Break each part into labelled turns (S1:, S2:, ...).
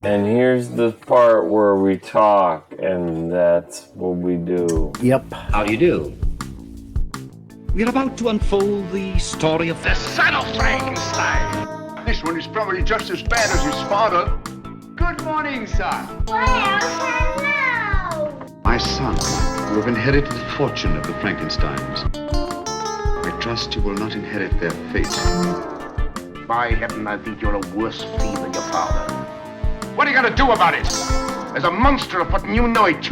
S1: And here's the part where we talk, and that's what we do.
S2: Yep.
S3: How do you do? We're about to unfold the story of
S4: The Son of Frankenstein. This one is probably just as bad as his father. Good morning, son.
S5: Well, hello.
S6: My son, you have inherited the fortune of the Frankensteins. I trust you will not inherit their fate.
S4: By heaven, I think you're a worse fiend than your father. What are you gonna do about it? There's a monster afoot and you know it.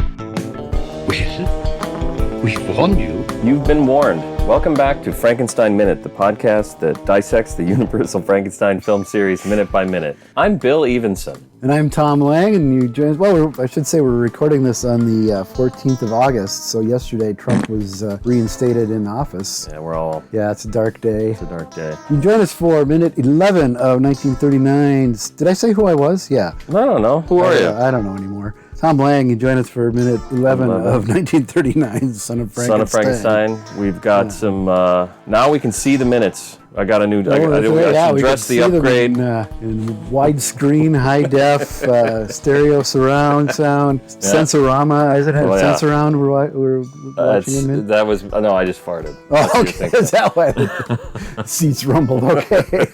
S3: Well, we've warned you.
S1: You've been warned. Welcome back to Frankenstein Minute, the podcast that dissects the Universal Frankenstein film series minute by minute. I'm Bill Evenson.
S2: And I'm Tom Lang, and you joined. Well, I should say we're recording this on the 14th of August. So yesterday, Trump was reinstated in office.
S1: Yeah,
S2: it's a dark day.
S1: It's a dark day.
S2: You join us for minute 11 of 1939. Did I say who I was? Yeah.
S1: I don't know. Who are you?
S2: I don't know anymore. Tom Lang, you join us for minute 11 of 1939, Son of Frankenstein.
S1: Son of Frankenstein. We've got some, now we can see the minutes. I got a new, I should address the upgrade.
S2: In widescreen, high def, stereo surround sound, Sensorama. Is it have Sensorama we're watching him in?
S1: That was, no, I just farted.
S2: Oh, okay. Is that why the seats rumbled? Okay.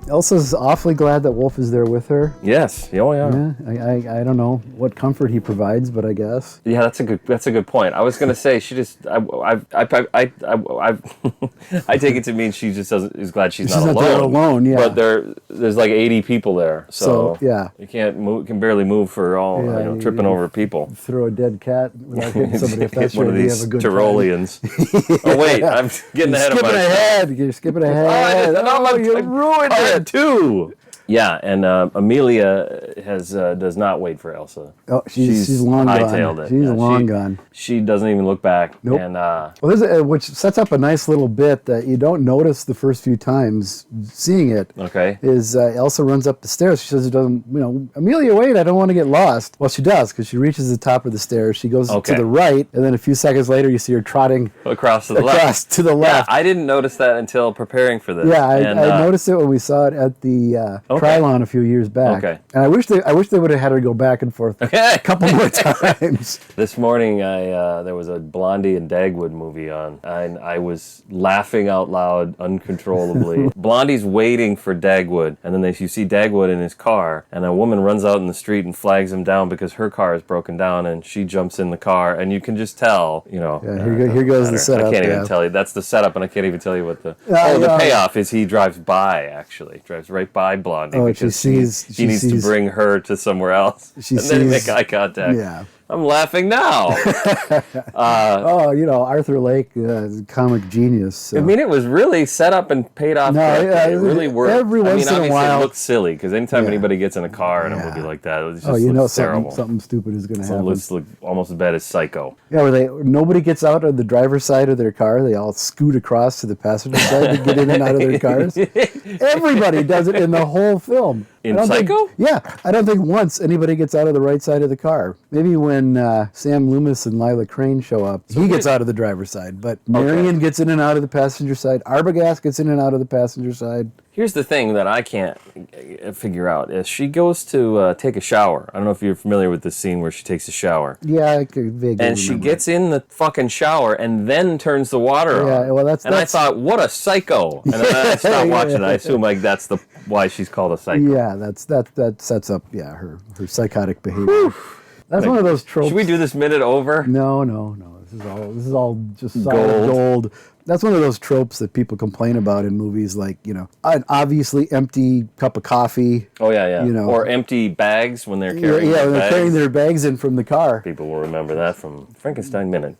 S2: Elsa's awfully glad that Wolf is there with her.
S1: Yes. Oh, yeah.
S2: Yeah. I don't know what comfort he provides, but I guess.
S1: Yeah, that's a good point. I was gonna say she just I take it to mean she just is glad she's not alone.
S2: There alone. Yeah.
S1: But there's like 80 people there, so
S2: yeah,
S1: you can't move, can barely move for all tripping over people.
S2: Throw a dead cat without hitting somebody. If that's
S1: one
S2: your
S1: of
S2: idea
S1: these
S2: of a good
S1: Tyroleans. Oh wait, I'm getting ahead of myself.
S2: You're skipping ahead. You ruined it.
S1: Too. Yeah, and Amelia does not wait for Elsa.
S2: Oh, she's long gone.
S1: It.
S2: She's long gone.
S1: She doesn't even look back.
S2: Nope.
S1: And
S2: which sets up a nice little bit that you don't notice the first few times seeing it.
S1: Okay.
S2: Is Elsa runs up the stairs. She says, Amelia, wait, I don't want to get lost. Well, she does, because she reaches the top of the stairs. She goes to the right, and then a few seconds later, you see her trotting
S1: across to the left.
S2: Yeah,
S1: I didn't notice that until prepreparing for this.
S2: Yeah, I noticed it when we saw it at the Trilon a few years back.
S1: Okay.
S2: And I wish they would have had her go back and forth a couple more times.
S1: This morning, there was a Blondie and Dagwood movie on, and I was laughing out loud uncontrollably. Blondie's waiting for Dagwood, and then you see Dagwood in his car, and a woman runs out in the street and flags him down because her car is broken down, and she jumps in the car, and you can just tell,
S2: Yeah, here goes the setup.
S1: I can't even tell you. That's the setup, and I can't even tell you what the payoff is. He drives right by Blondie.
S2: Oh,
S1: because he needs to bring her to somewhere else. And then make eye contact.
S2: Yeah.
S1: I'm laughing now.
S2: Arthur Lake, comic genius. So.
S1: I mean, it was really set up and paid off. It really worked.
S2: Every once in a while,
S1: it looks silly because anytime anybody gets in a car in a movie like that, it just terrible.
S2: Something stupid is going to happen.
S1: It looks almost as bad as Psycho.
S2: Yeah, where nobody gets out of the driver's side of their car. They all scoot across to the passenger side to get in and out of their cars. Everybody does it in the whole film.
S1: In Psycho?
S2: I don't think once anybody gets out of the right side of the car. Maybe when Sam Loomis and Lila Crane show up, he gets out of the driver's side. But Marion gets in and out of the passenger side. Arbogast gets in and out of the passenger side.
S1: Here's the thing that I can't figure out is she goes to take a shower. I don't know if you're familiar with this scene where she takes a shower.
S2: Yeah, I could vaguely
S1: And she gets in the fucking shower and then turns the water on.
S2: Yeah, well, that's...
S1: I thought, what a psycho. And then I stopped watching it. I assume that's why she's called a psycho.
S2: Yeah, that sets up her psychotic behavior. Whew. That's one of those tropes.
S1: Should we do this minute over?
S2: No. This is all just solid gold. That's one of those tropes that people complain about in movies, like, an obviously empty cup of coffee.
S1: Oh, yeah. Or empty bags when they're carrying
S2: their bags. They're carrying their bags in from the car.
S1: People will remember that from Frankenstein Minute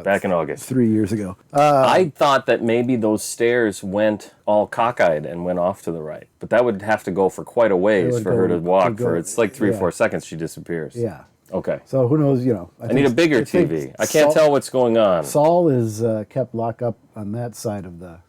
S1: back in August.
S2: 3 years ago.
S1: I thought that maybe those stairs went all cockeyed and went off to the right. But that would have to go for quite a ways for her to walk. It's like 3 or 4 seconds she disappears.
S2: Yeah.
S1: Okay.
S2: So who knows,
S1: I need a bigger TV. I can't tell what's going on.
S2: Saul is kept locked up on that side of the...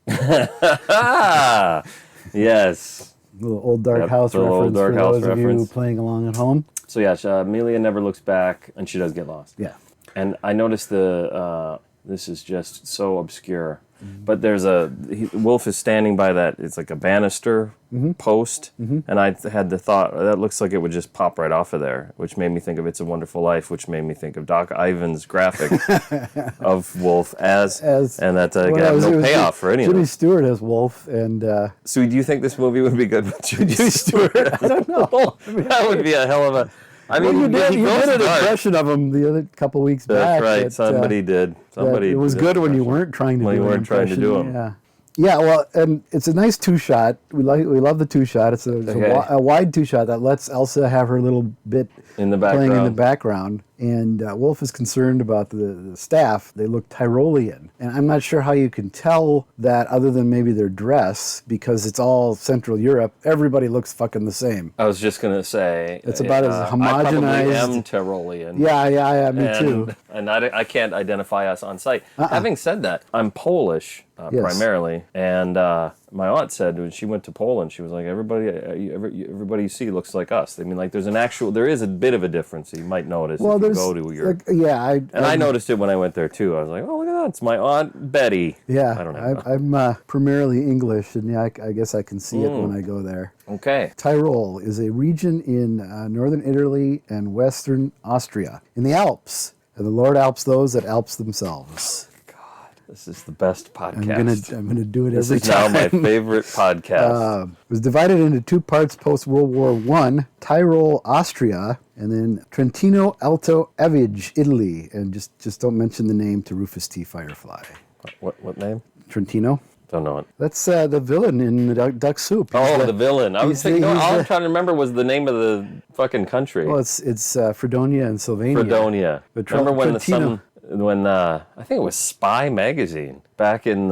S1: Yes.
S2: Little old dark house reference
S1: old dark
S2: for
S1: house
S2: those
S1: reference.
S2: of you playing along at home.
S1: So yeah, Amelia never looks back, and she does get lost.
S2: Yeah.
S1: And I noticed this is just so obscure. But Wolf is standing by that. It's like a banister post, and I had the thought that looks like it would just pop right off of there, which made me think of It's a Wonderful Life, which made me think of Doc Ivan's graphic of Wolf and that
S2: Well,
S1: got
S2: it was
S1: no payoff for any of
S2: Jimmy
S1: them.
S2: Stewart as Wolf, and
S1: So do you think this movie would be good with Jimmy Stewart?
S2: I don't know.
S1: That would be a hell of a. I mean,
S2: You did
S1: he goes
S2: an
S1: dark.
S2: impression of him the other couple weeks back.
S1: That's right.
S2: that,
S1: Somebody did. Somebody.
S2: it was
S1: did
S2: good when you
S1: impression.
S2: weren't trying to
S1: When
S2: do
S1: you
S2: an
S1: weren't trying to do
S2: impression.
S1: 'em.
S2: Yeah, well, and it's a nice two-shot. We love the two-shot. It's a wide two-shot that lets Elsa have her little bit
S1: In the
S2: playing in the
S1: background.
S2: background. And Wolf is concerned about the staff. They look Tyrolean. And I'm not sure how you can tell that other than maybe their dress, because it's all Central Europe. Everybody looks fucking the same.
S1: I was just gonna say
S2: It's about as
S1: I probably
S2: homogenized-
S1: am Tyrolean.
S2: Yeah, me too.
S1: And I can't identify us on site. Having said that, I'm Polish
S2: Yes.
S1: primarily, and my aunt said when she went to Poland, she was like, everybody you see looks like us. I mean, like there is a bit of a difference you might notice if you go to Europe. I noticed it when I went there too. I was like, oh, look at that, it's my Aunt Betty.
S2: Yeah,
S1: I don't know.
S2: I'm primarily English, and yeah, I guess I can see it when I go there.
S1: Okay.
S2: Tyrol is a region in northern Italy and western Austria, in the Alps. And the Lord Alps those that Alps themselves.
S1: This is the best podcast.
S2: I'm gonna do it
S1: This
S2: every
S1: is now
S2: time.
S1: my favorite podcast.
S2: It was divided into two parts post World War I: Tyrol, Austria, and then Trentino Alto Adige, Italy. And just don't mention the name to Rufus T. Firefly.
S1: What name?
S2: Trentino.
S1: Don't know it.
S2: That's the villain in Duck Soup.
S1: Oh, the villain. I was
S2: he's the-
S1: thinking,
S2: he's
S1: all
S2: the-
S1: I'm trying to remember was the name of the fucking country.
S2: Well, it's Fredonia and Sylvania.
S1: Fredonia.
S2: But
S1: Remember when
S2: Trentino-
S1: I think it was Spy magazine back in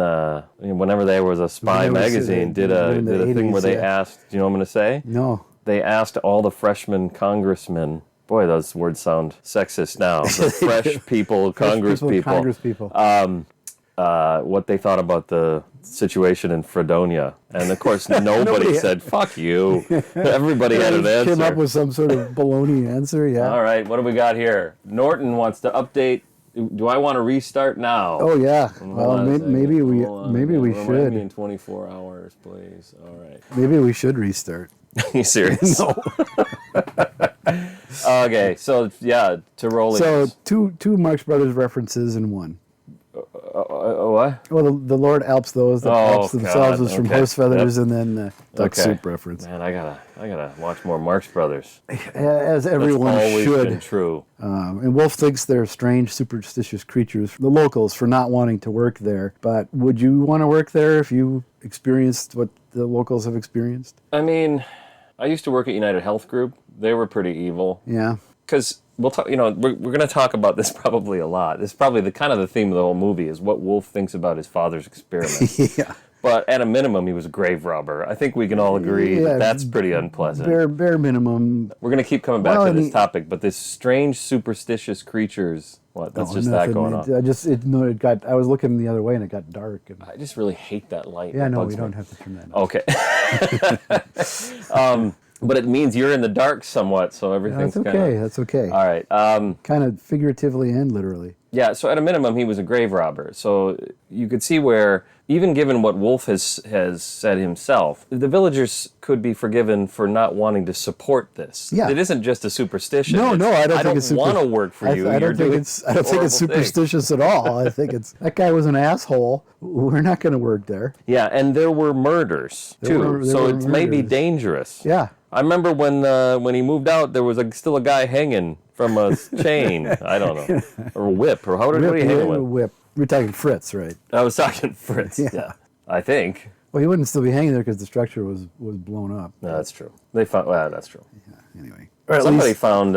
S1: whenever there was a Spy
S2: When there was
S1: magazine did a
S2: in the
S1: thing
S2: 80s,
S1: where they
S2: yeah.
S1: asked. Do you know what I'm going to say?
S2: No.
S1: They asked all the freshman congressmen. Boy, those words sound sexist now. The fresh people, Congress people. What they thought about the situation in Fredonia. And of course, nobody said, fuck you. Everybody had an answer.
S2: Came up with some sort of baloney answer, yeah.
S1: All right, what do we got here? Norton wants to update. Do I want to restart now?
S2: Oh yeah.
S1: Hold
S2: Well,
S1: on a second.
S2: maybe we
S1: Hold on.
S2: we
S1: Remind me
S2: should.
S1: in 24 hours, please. All right.
S2: Maybe we should restart.
S1: you serious?
S2: No.
S1: Okay, so yeah, Tyroleans.
S2: So two Marx Brothers references in one.
S1: What?
S2: Well, the Lord Alps those that
S1: Oh,
S2: Alps themselves
S1: God,
S2: is from
S1: okay.
S2: Horse Feathers, and then the Duck
S1: Okay.
S2: Soup reference.
S1: Man, I gotta watch more Marx Brothers.
S2: As everyone
S1: That's always
S2: should.
S1: been true.
S2: And Wolf thinks they're strange, superstitious creatures, the locals, for not wanting to work there. But would you want to work there if you experienced what the locals have experienced?
S1: I mean, I used to work at United Health Group. They were pretty evil.
S2: Yeah.
S1: Because we'll talk. We're going to talk about this probably a lot. This is probably the theme of the whole movie is what Wolf thinks about his father's experiment.
S2: Yeah.
S1: But at a minimum, he was a grave robber. I think we can all agree
S2: Yeah,
S1: that that's pretty unpleasant.
S2: Bare minimum.
S1: We're going to keep coming back
S2: Well,
S1: to
S2: and
S1: this topic, but this strange, superstitious creatures. What? That's just that going on.
S2: I was looking the other way and it got dark. And,
S1: I just really hate that light.
S2: yeah,
S1: It
S2: no,
S1: bugs
S2: we don't
S1: me.
S2: have to turn that on.
S1: Okay. But it means you're in the dark somewhat, so everything's
S2: That's
S1: kind
S2: okay.
S1: of...
S2: That's okay.
S1: All right.
S2: Kind of figuratively and literally.
S1: Yeah, so at a minimum, he was a grave robber. So you could see where, even given what Wolf has said himself, the villagers could be forgiven for not wanting to support this.
S2: Yeah.
S1: It isn't just a superstition.
S2: No,
S1: It's,
S2: I don't think it's
S1: want to work for you.
S2: I
S1: You're
S2: don't think
S1: doing
S2: it's
S1: horrible things."
S2: superstitious at all. I think it's that guy was an asshole. We're not going to work there.
S1: Yeah, and there were murders, too.
S2: There
S1: So
S2: were
S1: it may be
S2: murders.
S1: dangerous.
S2: Yeah.
S1: I remember when he moved out, there was still a guy hanging from a chain. I don't know. Or a whip. Or what are you hanging with?
S2: Whip. We're talking Fritz, right?
S1: I was talking Fritz.
S2: Yeah.
S1: I think.
S2: Well, he wouldn't still be hanging there because the structure was blown up.
S1: No, that's true. They found. Well, that's true.
S2: Anyway. Or at
S1: Somebody
S2: least-
S1: found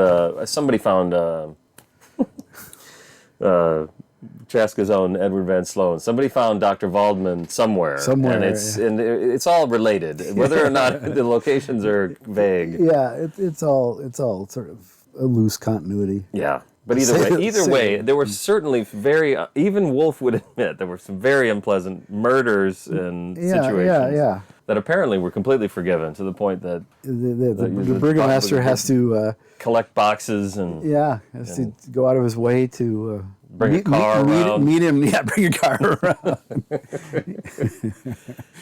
S1: Chaska's own Edward Van Sloan. Somebody found Dr. Waldman somewhere.
S2: Somewhere,
S1: and it's all related, whether or not the locations are vague.
S2: Yeah, it's all sort of a loose continuity.
S1: Yeah. But either way,
S2: Same.
S1: there were certainly even Wolf would admit there were some very unpleasant murders and situations that apparently were completely forgiven to the point that
S2: The burgomaster has to
S1: collect boxes and
S2: has to go out of his way to
S1: Bring a car around.
S2: Meet him. Yeah, bring your car around.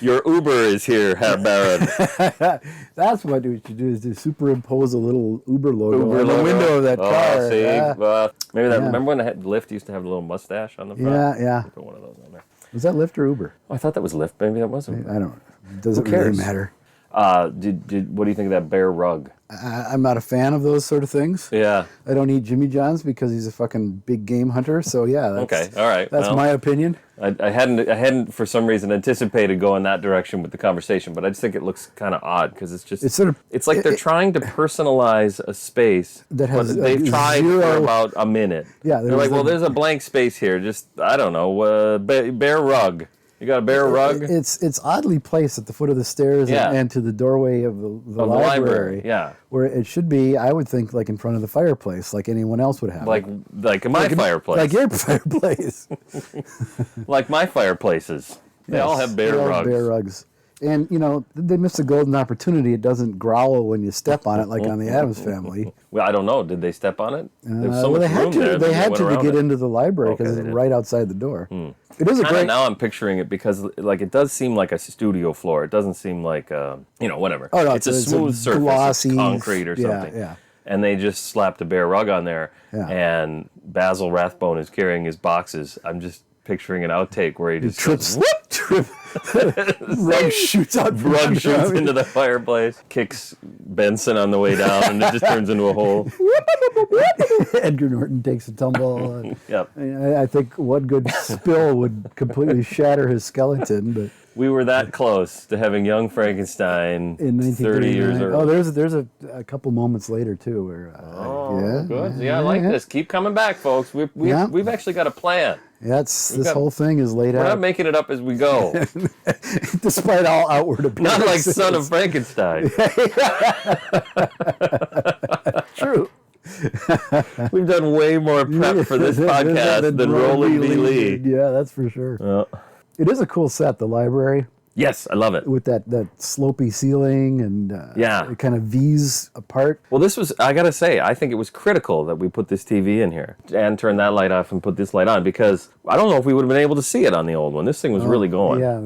S1: Your Uber is here, Herr Baron.
S2: That's what we should do, is to superimpose a little Uber logo on the window of that car.
S1: See,
S2: Yeah.
S1: maybe that.
S2: Yeah.
S1: Remember when Lyft used to have a little mustache on the front?
S2: Yeah.
S1: Put one of those on there.
S2: Was that Lyft or Uber?
S1: Oh, I thought that was Lyft. Maybe that wasn't.
S2: I don't know. It doesn't
S1: Who cares?
S2: really matter.
S1: What do you think of that bear rug?
S2: I'm not a fan of those sort of things.
S1: Yeah.
S2: I don't eat Jimmy John's because he's a fucking big game hunter. So yeah, that's,
S1: Okay. All right.
S2: That's
S1: well,
S2: my opinion.
S1: I hadn't for some reason anticipated going that direction with the conversation, but I just think it looks kind of odd because it's just it's like they're trying to personalize a space
S2: that has
S1: but they've tried for about a minute.
S2: Yeah,
S1: they're like, well, there's a blank space here. Just I don't know, bear rug. You got a bear rug?
S2: It's oddly placed at the foot of the stairs and to the doorway of the library.
S1: Yeah.
S2: Where it should be, I would think, like in front of the fireplace, like anyone else would have.
S1: Like my fireplace.
S2: Like your fireplace.
S1: Like my fireplaces. They all have bear rugs.
S2: Bear rugs. And, you know, they missed a golden opportunity. It doesn't growl when you step on it like on the Addams Family.
S1: Well, I don't know. Did they step on it? There's so
S2: well,
S1: much room there.
S2: They had to get
S1: it.
S2: into the library because it's right outside the door. It is a great.
S1: Now I'm picturing it because like it does seem like a studio floor. It doesn't seem like whatever.
S2: Oh no,
S1: it's a smooth surface,
S2: glossy,
S1: it's concrete or something.
S2: Yeah.
S1: And they just slapped a bear rug on there.
S2: Yeah.
S1: And Basil Rathbone is carrying his boxes. I'm just picturing an outtake where he just
S2: trips.
S1: goes, whoop!
S2: Rug shoots out.
S1: Rug shoots into the fireplace, kicks Benson on the way down, and it just turns into a hole.
S2: Edgar Norton takes a tumble.
S1: Yep.
S2: I think one good spill would completely shatter his skeleton. But
S1: we were that close to having Young Frankenstein
S2: in
S1: 30 years early.
S2: Oh, there's a couple moments later too where.
S1: Good. Yeah, I like this. Keep coming back, folks. We've actually got a plan.
S2: Yeah, this whole thing is laid out.
S1: We're not making it up as we go.
S2: Despite all outward appearances.
S1: Not like Son of Frankenstein.
S2: True.
S1: We've done way more prep for this podcast than Roland B. Lee.
S2: Yeah, that's for sure. It is a cool set, the library.
S1: Yes, I love it.
S2: With that slopey ceiling and it kind of V's apart.
S1: Well, I got to say, I think it was critical that we put this TV in here and turn that light off and put this light on because I don't know if we would have been able to see it on the old one. This thing was really going.
S2: Yeah,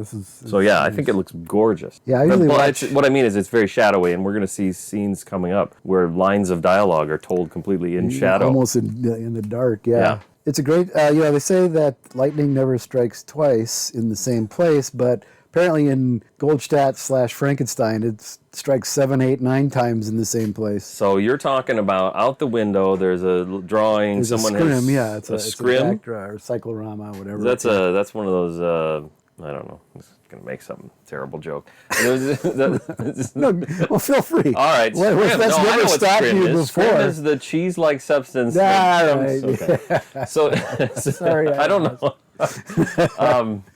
S1: I think it looks gorgeous.
S2: Yeah, I usually
S1: what I mean is it's very shadowy, and we're going to see scenes coming up where lines of dialogue are told completely in shadow.
S2: Almost in the dark, yeah. It's a great, they say that lightning never strikes twice in the same place, but apparently in Goldstadt / Frankenstein, it strikes 7, 8, 9 times in the same place.
S1: So you're talking about out the window, there's a drawing,
S2: there's
S1: someone
S2: a scrim,
S1: has
S2: yeah, it's a
S1: scrim?
S2: or cyclorama, whatever.
S1: That's one of those, I don't know, I'm just going to make some terrible joke.
S2: No, well, feel free.
S1: All right,
S2: Well, that's
S1: I
S2: never
S1: know what
S2: stopped
S1: scrim
S2: you
S1: is.
S2: before.
S1: Scrim is the cheese-like substance.
S2: Right.
S1: Okay. So,
S2: Sorry,
S1: I don't know.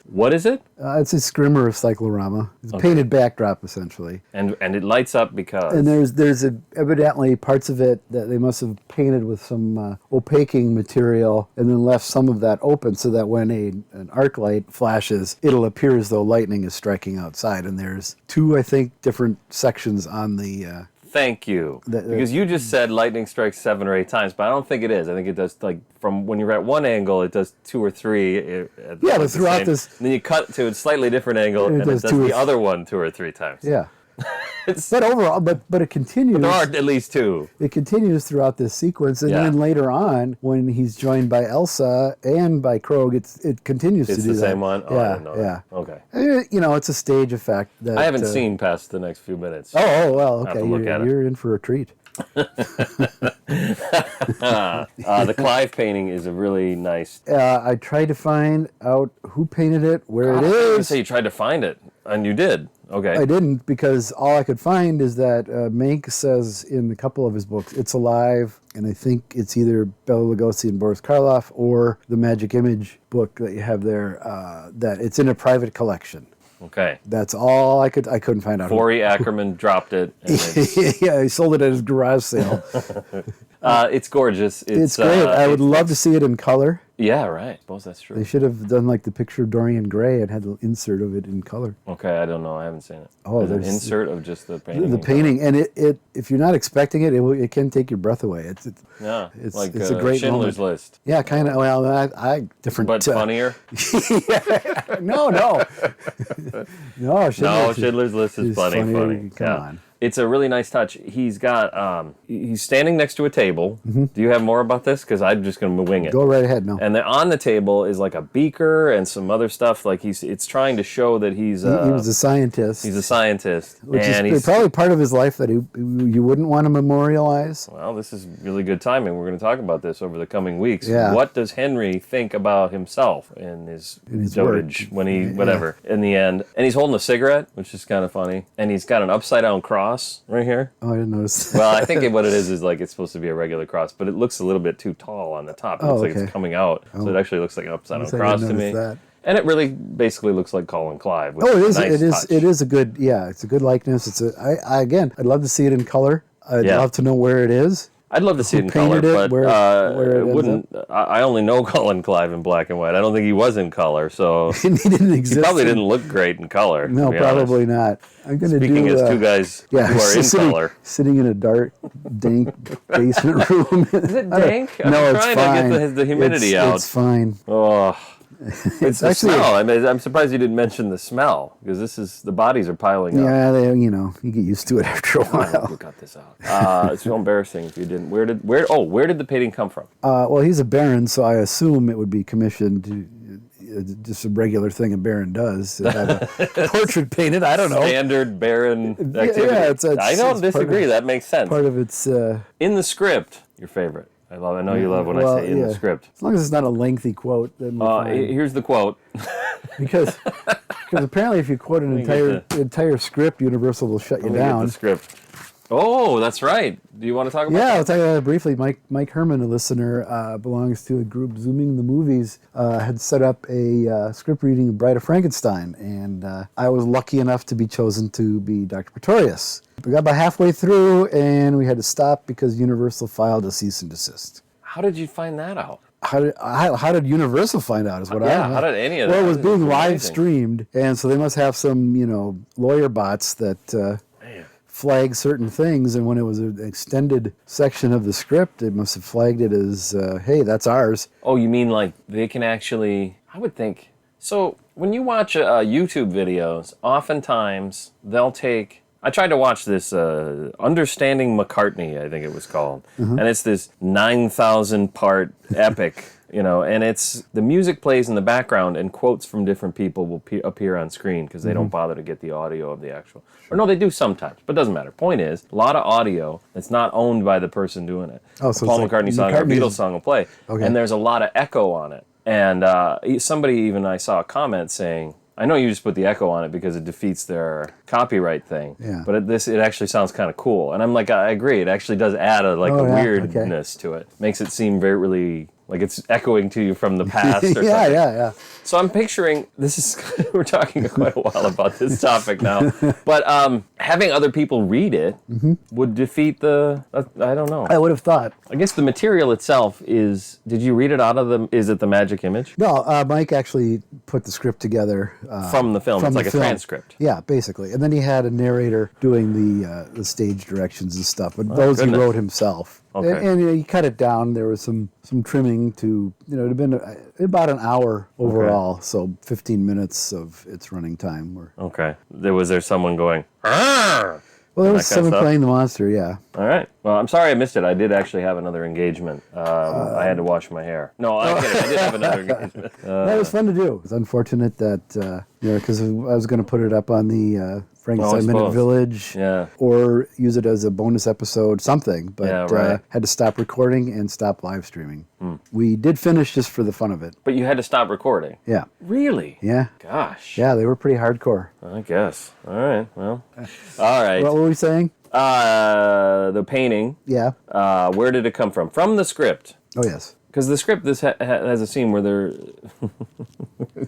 S1: What is it?
S2: It's a scrimmer of cyclorama. It's a painted backdrop, essentially.
S1: And it lights up because...
S2: And there's evidently parts of it that they must have painted with some opaquing material and then left some of that open so that when an arc light flashes, it'll appear as though lightning is striking outside. And there's 2, I think, different sections on the...
S1: Thank you. Because you just said lightning strikes 7 or 8 times, but I don't think it is. I think it does, like, from when you're at one angle, it does 2 or 3.
S2: But throughout this...
S1: And then you cut to a slightly different angle, and it does the other one 2 or 3 times.
S2: Yeah. But overall, but it continues.
S1: But there are at least 2.
S2: It continues throughout this sequence, and then later on, when he's joined by Elsa and by Krog, it continues to do that.
S1: It's the same one? Oh,
S2: yeah,
S1: I didn't know that. Okay.
S2: It's a stage effect. That,
S1: I haven't seen past the next few minutes.
S2: Oh well, okay.
S1: I have to look at it.
S2: You're in for a treat.
S1: The Clive painting is a really nice...
S2: I tried to find out who painted it, where it
S1: I
S2: is.
S1: would say you tried to find it, and you did. Okay.
S2: I didn't, because all I could find is that Mank says in a couple of his books, it's alive, and I think it's either Bela Lugosi and Boris Karloff or the Magic Image book that you have there, that it's in a private collection.
S1: Okay.
S2: That's all I couldn't find out.
S1: Forey Ackerman dropped it. And
S2: yeah, he sold it at his garage sale.
S1: it's gorgeous.
S2: It's great. I would love to see it in color.
S1: Yeah, right. I suppose that's
S2: They
S1: true.
S2: should have done like the picture of Dorian Gray and had the insert of it in color.
S1: Okay, I don't know. I haven't seen it.
S2: Oh,
S1: There's an
S2: there's-
S1: insert of just the painting.
S2: The painting, and it if you're not expecting it, it can take your breath away.
S1: Yeah,
S2: it's
S1: like
S2: a great
S1: Schindler's
S2: moment.
S1: List,
S2: Yeah, kind of. Well, I different.
S1: but funnier.
S2: No. No,
S1: No,
S2: Schindler's
S1: Schindler's List is funny.
S2: Come
S1: Yeah.
S2: on.
S1: It's a really nice touch. He's got he's standing next to a table. Do you have more about this? Because I'm just going to wing it.
S2: Go right ahead. No,
S1: And then on the table is like a beaker and some other stuff. Like it's trying to show that he's
S2: he was a scientist.
S1: he's a scientist,
S2: which
S1: and
S2: is
S1: he's
S2: probably part of his life that you wouldn't want to memorialize.
S1: well. This is really good timing. We're going to talk about this over the coming weeks.
S2: Yeah.
S1: What does Henry think about himself in his dotage
S2: work.
S1: when he whatever in the end? And he's holding a cigarette, which is kind of funny. And he's got an upside down cross right here.
S2: Oh, I didn't notice.
S1: Well, I think what it is like it's supposed to be a regular cross, but it looks a little bit too tall on the top. It looks like
S2: okay.
S1: it's coming out, so it actually looks like an upside down
S2: I didn't
S1: cross to
S2: notice
S1: me.
S2: that.
S1: And it really basically looks like Colin Clive. Which
S2: Oh, it
S1: is
S2: is.
S1: a nice
S2: It is.
S1: touch.
S2: It is a good. Yeah, it's a good likeness. Again, I'd love to see it in color. I'd
S1: Yeah.
S2: love to know where it is.
S1: I'd love to see it in color,
S2: painted it,
S1: but
S2: where it
S1: it
S2: ends
S1: wouldn't. I only know Colin Clive in black and white. I don't think he was in color, so
S2: he didn't exist.
S1: he probably didn't look great in color.
S2: No,
S1: to be
S2: probably
S1: honest.
S2: not. I'm going to do.
S1: Speaking as two guys
S2: yeah,
S1: who are in
S2: sitting,
S1: color.
S2: sitting in a dark, dank basement room.
S1: Is it dank? I'm
S2: No, it's
S1: trying
S2: fine.
S1: to get the humidity
S2: It's-
S1: out.
S2: It's fine.
S1: Oh, it's the
S2: actually-
S1: smell. I'm surprised you didn't mention the smell because the bodies are piling up.
S2: Yeah, you get used to it after a
S1: I hope you
S2: while.
S1: cut this out. It's so embarrassing if you didn't. Where did the painting come from?
S2: Well, he's a baron, so I assume it would be commissioned. Just a regular thing a baron does. To have a portrait painted. I don't know.
S1: Standard Baron activity.
S2: yeah, it's
S1: I don't
S2: part of-
S1: disagree. That makes sense.
S2: Part of its.
S1: In the script, your favorite. I know you love when I say in the script.
S2: As long as it's not a lengthy quote, then we're fine.
S1: Here's the quote.
S2: Because apparently, if you quote an entire script, Universal will shut you
S1: Let me get
S2: down.
S1: the script. Oh, that's right. Do you want to talk about
S2: Yeah,
S1: that?
S2: I'll tell you that briefly. Mike Herman, a listener, belongs to a group Zooming the Movies, had set up a script reading of Bride of Frankenstein, and I was lucky enough to be chosen to be Dr. Pretorius. We got about halfway through, and we had to stop because Universal filed a cease and desist.
S1: How did you find that out?
S2: How did Universal find out? Is what
S1: Yeah,
S2: I
S1: how did any of
S2: Well,
S1: that?
S2: it was
S1: This
S2: being
S1: is
S2: live
S1: amazing.
S2: streamed, and so they must have some lawyer bots that. Flag certain things, and when it was an extended section of the script, it must have flagged it as, hey, that's ours.
S1: Oh, you mean like they can actually? I would think so. When you watch YouTube videos, oftentimes they'll take. I tried to watch this Understanding McCartney, I think it was called, and it's this 9,000 part epic. And it's the music plays in the background and quotes from different people will appear on screen because they don't bother to get the audio of the actual. Or no, they do sometimes, but it doesn't matter. Point is, a lot of audio that's not owned by the person doing it.
S2: Oh,
S1: A
S2: so
S1: Paul
S2: it's like
S1: McCartney song or a
S2: McCartney's-
S1: Beatles song will play,
S2: Okay.
S1: and there's a lot of echo on it. And somebody even I saw a comment saying, I know you just put the echo on it because it defeats their copyright thing.
S2: Yeah.
S1: But it actually sounds kind of cool. And I'm like, I agree. It actually does add a
S2: Oh, yeah,
S1: weirdness to it. Makes it seem very really like it's echoing to you from the past or
S2: yeah,
S1: something.
S2: yeah.
S1: So I'm picturing we're talking quite a while about this topic now. But having other people read it would defeat I don't know.
S2: I would have thought.
S1: I guess the material itself is, did you read it out of is it the magic image?
S2: No, Mike actually put the script together.
S1: From the film.
S2: from
S1: It's
S2: the
S1: like a
S2: film.
S1: transcript.
S2: Yeah, basically. And then he had a narrator doing the stage directions and stuff, but those
S1: goodness.
S2: he wrote himself.
S1: Okay.
S2: And he cut it down. There was some trimming to, it had been about an hour overall, so 15 minutes of its running time.
S1: Okay. Was there someone going, "Arr!"
S2: Well, there
S1: that
S2: was
S1: kind of
S2: someone
S1: stuff?
S2: playing the monster, yeah.
S1: All right. Well, I'm sorry I missed it. I did actually have another engagement. I had to wash my hair. No, I'm kidding. I did have another engagement.
S2: That was fun to do. It's unfortunate that, because I was going to put it up on the Frankenstein Minute
S1: suppose.
S2: Village,
S1: Yeah.
S2: or use it as a bonus episode, something, but
S1: Yeah, right.
S2: had to stop recording and stop live streaming. We did finish just for the fun of it.
S1: But you had to stop recording.
S2: Yeah.
S1: Really?
S2: Yeah.
S1: Gosh.
S2: Yeah, they were pretty hardcore.
S1: I guess. All right. Well. All right.
S2: What were we saying?
S1: The painting.
S2: Yeah.
S1: Where did it come from? From the script.
S2: Oh, yes.
S1: Because the script has a scene where they're.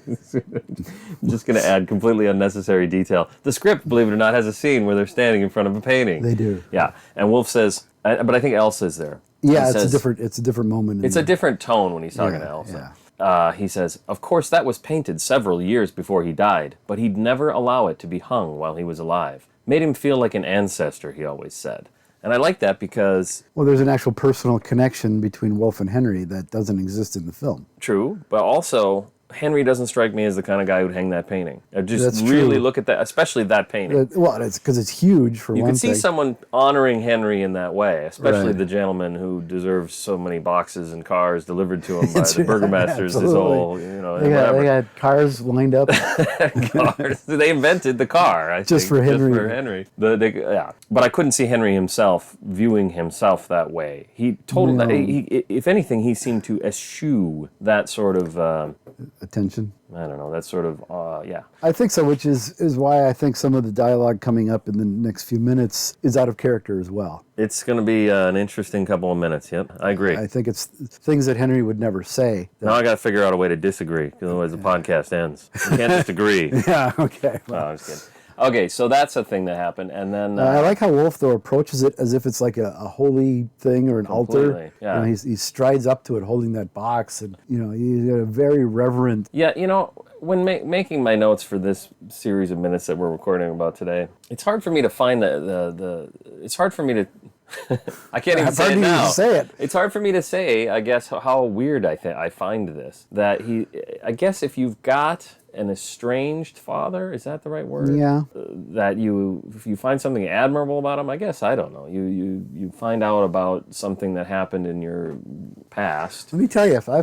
S1: I'm just going to add completely unnecessary detail. The script, believe it or not, has a scene where they're standing in front of a painting.
S2: They do.
S1: Yeah, and Wolf says, but I think Elsa's there.
S2: Yeah,
S1: He
S2: it's
S1: says-
S2: a different moment.
S1: It's a different tone when he's talking to
S2: Yeah,
S1: Elsa.
S2: yeah.
S1: He says, of course that was painted several years before he died, but he'd never allow it to be hung while he was alive. Made him feel like an ancestor, he always said. And I like that because...
S2: Well, there's an actual personal connection between Wolfe and Henry that doesn't exist in the film.
S1: True, but also... Henry doesn't strike me as the kind of guy who'd hang that painting. I just
S2: That's
S1: really
S2: true.
S1: look at that, especially that painting.
S2: Well, it's because it's huge for
S1: You
S2: one
S1: can see
S2: thing.
S1: someone honoring Henry in that way, especially
S2: Right.
S1: the gentleman who deserves so many boxes and cars delivered to him by
S2: It's
S1: the burgomasters. His
S2: absolutely.
S1: whole, you know,
S2: They
S1: whatever.
S2: got cars lined up.
S1: Cars. They invented the car, I
S2: Just
S1: think,
S2: for Henry.
S1: Just for Henry. Yeah, but I couldn't see Henry himself viewing himself that way. He told that if anything, he seemed to eschew that sort of.
S2: Attention.
S1: I don't know. That sort of yeah.
S2: I think so, which is why I think some of the dialogue coming up in the next few minutes is out of character as well.
S1: It's going to be an interesting couple of minutes. Yep, I agree.
S2: I think it's things that Henry would never say.
S1: Now I got to figure out a way to disagree, because otherwise the podcast ends. You can't just agree.
S2: Yeah, okay.
S1: No, I'm just kidding. Okay, so that's a thing that happened, and then
S2: I like how Wolfe, though, approaches it as if it's like a holy thing or an altar.
S1: Completely, yeah.
S2: You know, he strides up to it holding that box, and, you know, he's got a very reverent...
S1: yeah, you know, when making my notes for this series of minutes that we're recording about today, it's hard for me to find it's hard for me to. I can't even
S2: It's
S1: say
S2: hard
S1: it
S2: to even
S1: now.
S2: say it.
S1: It's hard for me to say, I guess, how weird I find this. That I guess if you've got an estranged father, is that the right word?
S2: Yeah.
S1: That if you find something admirable about him, I guess, I don't know. You find out about something that happened in your past.
S2: Let me tell you, if I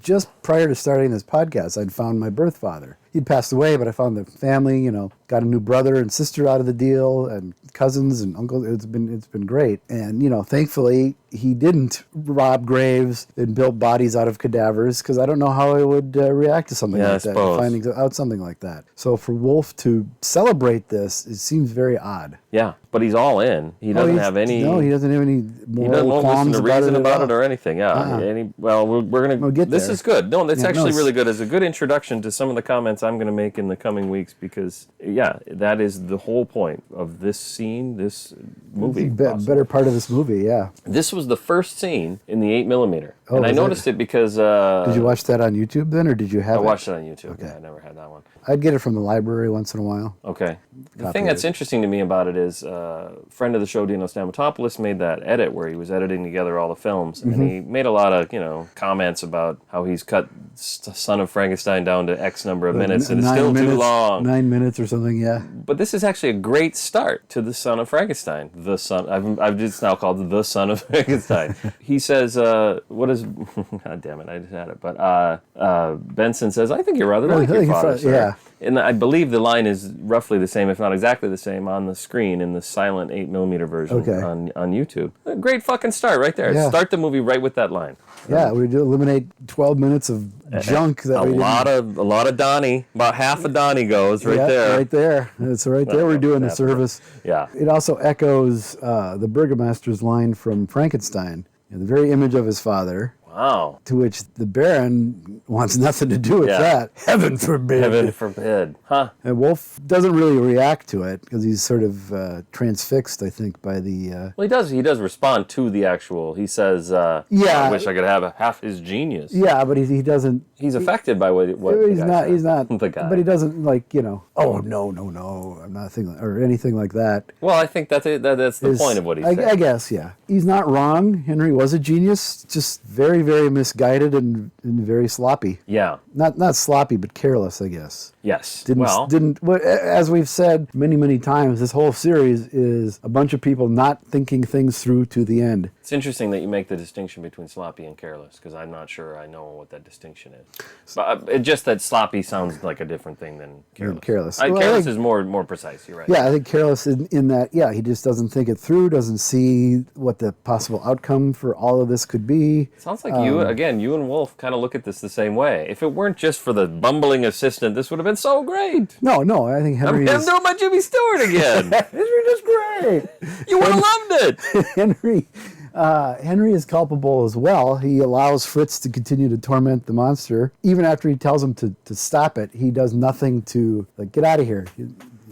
S2: just prior to starting this podcast, I'd found my birth father. He'd passed away, but I found the family, got a new brother and sister out of the deal, and cousins and uncles. It's been great. And, thankfully, he didn't rob graves and build bodies out of cadavers, because I don't know how I would react to something like that, finding out something like that. So for Wolfe to celebrate this, it seems very odd.
S1: Yeah, but he's all in. He doesn't have any...
S2: No, he doesn't have any
S1: He doesn't
S2: moral
S1: want to
S2: qualms
S1: listen to reason about it
S2: all.
S1: or anything. Yeah. Well, we're gonna.
S2: We'll get
S1: this
S2: there.
S1: is good. No, that's
S2: Yeah,
S1: actually
S2: it's-
S1: really good. It's a good introduction to some of the comments I'm going to make in the coming weeks, because that is the whole point of this scene, this movie.
S2: Better part of this movie, yeah.
S1: This was the first scene in the 8mm,
S2: Oh,
S1: and I
S2: was it?
S1: noticed it because
S2: Did you watch that on YouTube then, or did you have
S1: I
S2: it?
S1: watched it on YouTube. Okay. Yeah, I never had that one.
S2: I'd get it from the library once in a while.
S1: Okay. The
S2: Copy
S1: thing that's
S2: it.
S1: interesting to me about it is friend of the show, Dino Stamatopoulos, made that edit where he was editing together all the films, and he made a lot of comments about how he's cut Son of Frankenstein down to X number of minutes, and it's
S2: 9
S1: still
S2: minutes,
S1: too long.
S2: 9 minutes or something, yeah.
S1: But this is actually a great start to the Son of Frankenstein. The son, I've it's now called the Son of Frankenstein. He says, "What is?" God damn it, I just had it. But Benson says, "I think you're rather like your father, sir."
S2: yeah.
S1: And I believe the line is roughly the same, if not exactly the same, on the screen in the silent 8mm version
S2: Okay.
S1: on YouTube. A great fucking start right there.
S2: Yeah.
S1: Start the movie right with that line.
S2: Yeah, we do eliminate 12 minutes of junk that
S1: A
S2: we
S1: lot of Donnie. About half of Donnie goes right there.
S2: Right there. It's right there. We're doing the
S1: That's
S2: service.
S1: Yeah.
S2: It also echoes the burgomaster's line from Frankenstein, the very image of his father.
S1: Wow.
S2: To which the Baron wants nothing to do with
S1: Yeah.
S2: that. Heaven forbid.
S1: Heaven forbid. Huh.
S2: And Wolfe doesn't really react to it because he's sort of transfixed, I think, by the...
S1: Well, he does respond to the actual. He says,
S2: Yeah.
S1: I wish I could have half his genius.
S2: Yeah, but he doesn't...
S1: He's affected by what
S2: He's
S1: the guy
S2: not. He's
S1: said.
S2: not.
S1: The guy.
S2: But he doesn't oh no, I'm not thinking or anything like that.
S1: Well, I think that's the point of what he's saying.
S2: I guess, yeah. He's not wrong. Henry was a genius, just very, very misguided and very sloppy.
S1: Yeah.
S2: Not sloppy, but careless, I guess.
S1: Yes.
S2: Didn't. As we've said many times, this whole series is a bunch of people not thinking things through to the end.
S1: It's interesting that you make the distinction between sloppy and careless, because I'm not sure I know what that distinction is. But it just that sloppy sounds like a different thing than careless.
S2: Careless.
S1: Careless is more precise. You're right.
S2: Yeah, I think careless in that, he just doesn't think it through, doesn't see what the possible outcome for all of this could be.
S1: Sounds like you and Wolfe kind of look at this the same way. If it weren't just for the bumbling assistant, this would have been so great.
S2: No, I think Henry
S1: I'm doing my Jimmy Stewart again.
S2: Henry is great.
S1: You would have loved it.
S2: Henry is culpable as well. He allows Fritz to continue to torment the monster. Even after he tells him to stop it, he does nothing to, get out of here.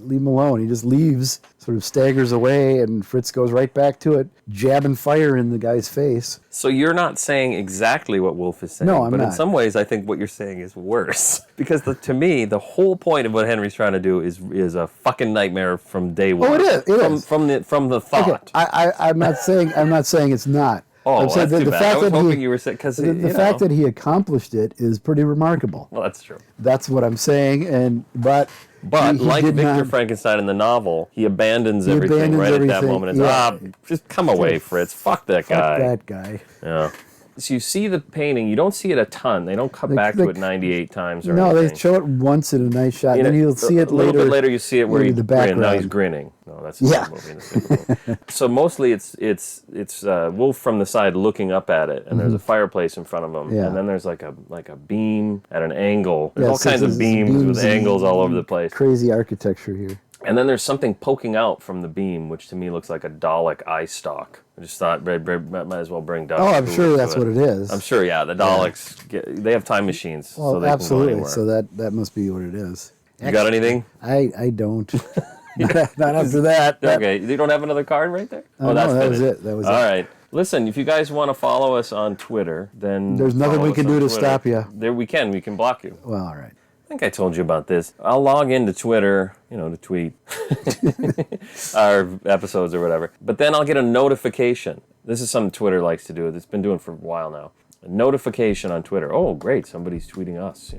S2: leave him alone. He just leaves, sort of staggers away, and Fritz goes right back to it, jabbing fire in the guy's face.
S1: So you're not saying exactly what Wolf is saying.
S2: No, I'm
S1: but in
S2: not.
S1: some ways, I think what you're saying is worse. Because to me, the whole point of what Henry's trying to do is a fucking nightmare from day one.
S2: Oh, it is. It is.
S1: From the thought.
S2: Okay, I'm not saying it's not.
S1: Oh,
S2: I'm saying
S1: that's too bad. I was hoping you were saying, because
S2: the fact that he accomplished it is pretty remarkable.
S1: Well, that's true.
S2: That's what I'm saying, but he
S1: like
S2: did
S1: Victor
S2: not-
S1: Frankenstein in the novel, he abandons everything
S2: abandons
S1: right at that
S2: everything,
S1: moment.
S2: yeah.
S1: Just come away, Fritz. Fuck that guy.
S2: Fuck that guy.
S1: Yeah. So you see the painting. You don't see it a ton. They don't cut back to it 98 times or
S2: No,
S1: anything.
S2: they show it once in a nice shot. Then you'll see it
S1: a little
S2: later.
S1: bit later, you see it where
S2: in
S1: he's
S2: the
S1: grinning. Now he's
S2: background.
S1: grinning. No, that's
S2: Yeah.
S1: the movie. In the second movie. So mostly it's Wolf from the side looking up at it, and there's a fireplace in front of him,
S2: Yeah.
S1: and then there's like a beam at an angle. There's
S2: Yeah,
S1: all
S2: so
S1: kinds of
S2: there's
S1: beams with
S2: and
S1: angles all over the place.
S2: Crazy architecture here.
S1: And then there's something poking out from the beam, which to me looks like a Dalek eye stalk. I just thought, might as well bring Dalek.
S2: Oh, I'm sure that's what it is.
S1: I'm sure, yeah. The Daleks, they have time machines,
S2: Well,
S1: so they
S2: absolutely.
S1: can go
S2: So
S1: anywhere.
S2: that must be what it is.
S1: You got anything?
S2: I don't. Not after that.
S1: Okay, you don't have another card right there?
S2: No, that was
S1: finished.
S2: it. That was
S1: All
S2: it.
S1: right. Listen, if you guys want to follow us on Twitter, then
S2: There's nothing
S1: follow
S2: we
S1: us
S2: can
S1: on
S2: do to
S1: Twitter.
S2: stop you.
S1: There we can block you.
S2: Well, all right.
S1: I think I told you about this. I'll log into Twitter, to tweet our episodes or whatever. But then I'll get a notification. This is something Twitter likes to do. It's been doing for a while now. A notification on Twitter. Oh, great, somebody's tweeting us,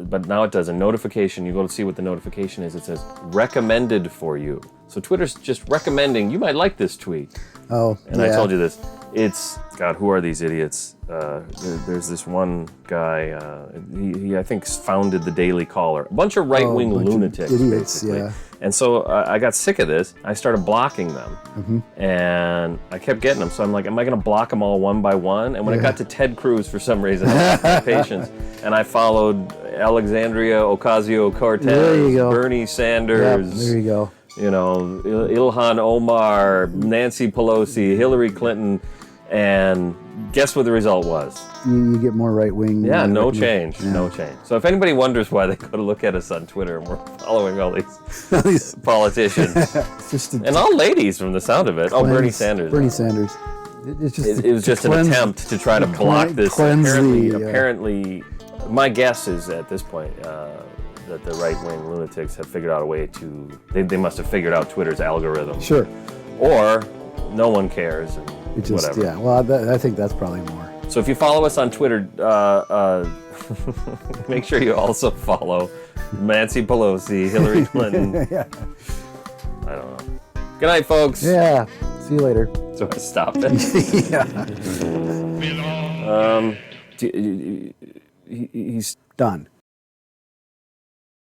S1: But now it does a notification. You go to see what the notification is. It says recommended for you. So Twitter's just recommending, you might like this tweet.
S2: Oh,
S1: And I told you this. It's, God, who are these idiots? There's this one guy, he I think founded the Daily Caller. A bunch of right-wing
S2: a bunch of
S1: lunatics,
S2: idiots,
S1: basically.
S2: yeah.
S1: And so I got sick of this. I started blocking them. And I kept getting them. So I'm like, am I going to block them all one by one? And when I got to Ted Cruz, for some reason, I lost my patience. And I followed Alexandria
S2: There you
S1: Ocasio-Cortez,
S2: go.
S1: Bernie
S2: Yeah,
S1: Sanders.
S2: there you go.
S1: Ilhan Omar, Nancy Pelosi, Hillary Clinton, and guess what the result was?
S2: You get more right wing.
S1: Yeah, no change. So if anybody wonders why they go to look at us on Twitter and we're following all these politicians,
S2: Just
S1: and all ladies from the sound of it. Oh, Bernie Sanders.
S2: Bernie Sanders. It's just
S1: It was just an attempt to try to block this.
S2: cleanse
S1: Apparently, my guess is at this point that the right-wing lunatics have figured out a way to. They must have figured out Twitter's algorithm.
S2: Sure.
S1: Or no one cares. And
S2: It just,
S1: whatever.
S2: yeah. Well, I think that's probably more.
S1: So if you follow us on Twitter, make sure you also follow Nancy Pelosi, Hillary Clinton.
S2: Yeah.
S1: I don't know. Good night, folks.
S2: Yeah. See you later.
S1: So I stop it.
S2: Yeah.
S1: He's
S2: Done.